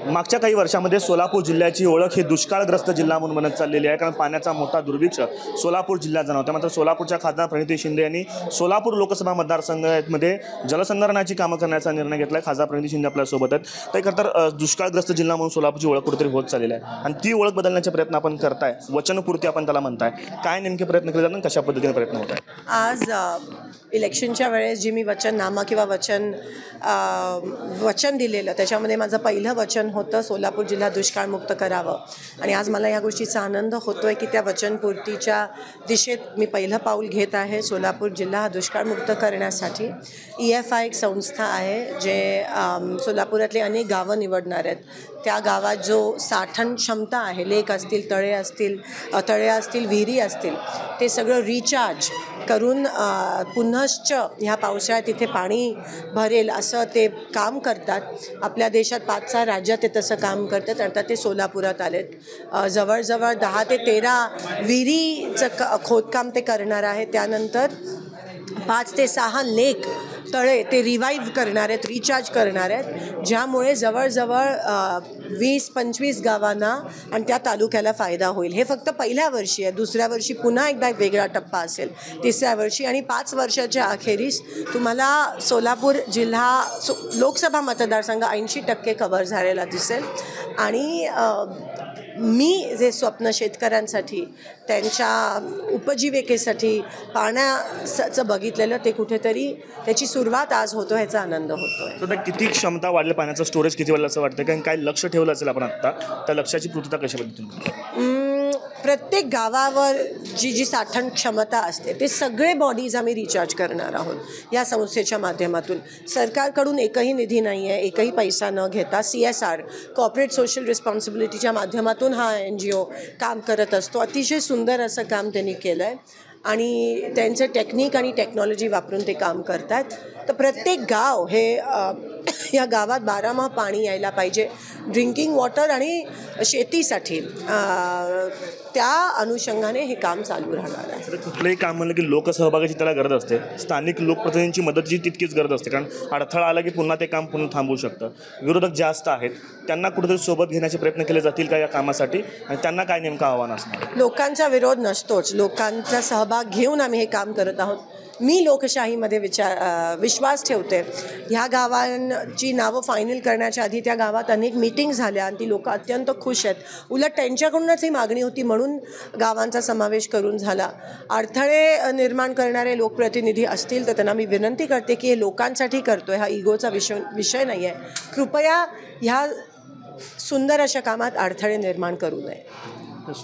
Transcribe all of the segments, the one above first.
मागच्या काही वर्षांमध्ये सोलापूर जिल्ह्याची ओळख ही दुष्काळग्रस्त जिल्हा म्हणून बनत चाललेली आहे, कारण पाण्याचा मोठा दुर्भिक्ष सोलापूर जिल्ह्यात जाणवतो। मात्र सोलापूरच्या खासदार प्रणिती शिंदे यांनी सोलापूर लोकसभा मतदारसंघामध्ये जलसंधारणाची कामं करण्याचा निर्णय घेतला आहे। खासदार प्रणिती शिंदे आपल्या सोबत आहेत। तर खरं तर दुष्काळग्रस्त जिल्हा म्हणून सोलापूरची ओळख कुठेतरी होत चाललेली आहे आणि ती ओळख बदलण्याचे प्रयत्न आपण करताय, वचनपूर्ती आपण त्याला म्हणताय। काय नेमके प्रयत्न केले जातात, कशा पद्धतीने प्रयत्न होत आहे? आज इलेक्शनच्या वेळेस जी मी वचननामा किंवा वचन दिलेलं त्याच्यामध्ये माझं पहिलं वचन होतं सोलापूर जिल्हा दुष्काळमुक्त करावं आणि आज मला या गोष्टीचा आनंद होतो आहे की त्या वचनपूर्तीच्या दिशेत मी पहिलं पाऊल घेत आहे। सोलापूर जिल्हा दुष्काळमुक्त करण्यासाठी EFI एक संस्था आहे जे सोलापुरातले अनेक गावं निवडणार आहेत। त्या गावात जो साठण क्षमता आहे, लेक असतील, तळे असतील, विहिरी असतील, ते सगळं रिचार्ज करून पुनश्च ह्या पावसाळ्यात तिथे पाणी भरेल असं ते काम करतात। आपल्या देशात 5-6 राज्यात ते तसं काम करतात, अर्थात ते सोलापुरात आलेत। जवळजवळ 10 ते 13 विहिरीचं खोदकाम ते करणार आहे। त्यानंतर 5 ते 6 लेक तळे ते रिवाईव्ह करणार आहेत, रिचार्ज करणार आहेत, ज्यामुळे जवळजवळ 20-25 गावांना आणि त्या तालुक्याला फायदा होईल। हे फक्त पहिल्या वर्षी आहे, दुसऱ्या वर्षी पुन्हा एकदा एक वेगळा टप्पा असेल, तिसऱ्या वर्षी आणि 5 वर्षाच्या अखेरीस तुम्हाला सोलापूर जिल्हा लोकसभा मतदारसंघ 80% कव्हर झालेला दिसेल। आणि मी जे स्वप्न शेतकऱ्यांसाठी त्यांच्या उपजीविकेसाठी पाण्याचं बघितलेलं ते कुठेतरी त्याची सुरुवात आज होतो, ह्याचा आनंद होतो आहे। तर किती क्षमता वाढली, पाण्याचं स्टोरेज किती वाढलं असं वाटतं, कारण काय लक्ष ठेवलं असेल आपण आत्ता, त्या लक्षाची पूर्तता कशा पद्धतीने? प्रत्येक गावावर जी साठण क्षमता असते ते सगळे बॉडीज आम्ही रिचार्ज करणार आहोत या संस्थेच्या माध्यमातून। सरकारकडून एकही निधी नाही आहे, एकही पैसा न घेता CSR कॉर्पोरेट सोशल रिस्पॉन्सिबिलिटीच्या माध्यमातून हा NGO काम करत असतो। अतिशय सुंदर असं काम त्यांनी केलं आहे आणि त्यांचं टेक्निक आणि टेक्नॉलॉजी वापरून ते काम करतात। तर प्रत्येक गाव हे या गावात 12 पाणी यायला पाहिजे, ड्रिंकिंग वॉटर आणि शेतीसाठी, त्या अनुषंगाने हे काम चालू राहणार आहे। कुठलंही काम म्हणलं की लोकसहभागाची त्याला गरज असते, स्थानिक लोकप्रतिनिधींची मदतीची तितकीच गरज असते, कारण अडथळा आला की पुन्हा ते काम पुन्हा थांबवू शकतं। विरोधक जास्त आहेत, त्यांना कुठेतरी सोबत घेण्याचे प्रयत्न केले जातील का या कामासाठी, आणि त्यांना काय नेमकं आव्हान असणार? लोकांचा विरोध नसतोच, लोकांचा सहभाग घेऊन आम्ही हे काम करत आहोत। मी लोकशाहीमध्ये विश्वास ठेवते। ह्या गावांची नावं फायनल करण्याच्या आधी त्या गावात अनेक मीटिंग झाल्या आणि ती लोकं अत्यंत खुश आहेत। उलट त्यांच्याकडूनच ही मागणी होती म्हणून गावांचा समावेश करून झाला। अडथळे निर्माण करणारे लोकप्रतिनिधी असतील तर त्यांना मी विनंती करते की हे लोकांसाठी करतोय, हा इगोचा विषय नाही आहे। कृपया ह्या सुंदर अशा कामात अडथळे निर्माण करू नये।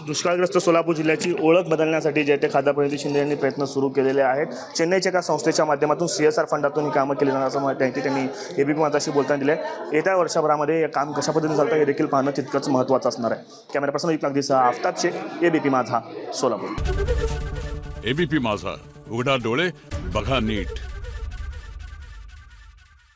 दुष्काळग्रस्त सोलापूर जिल्ह्याची ओळख बदलण्यासाठी जे ते खासदार प्रणिती शिंदे यांनी प्रयत्न सुरू केलेले आहेत। चेन्नईच्या एका संस्थेच्या माध्यमातून CSR फंडातून ही कामं केली जाणार असं माहिती त्यांनी ABP माझाशी बोलताना दिलं आहे। येत्या वर्षभरामध्ये हे काम कशा पद्धतीने चालतं हे देखील पाहणं तितकंच महत्त्वाचं असणार आहे। कॅमेरा पर्सन अगदीसह आफताब शेख, ABP माझा, सोलापूर। ABP माझा, उघडा डोळे बघा नीट।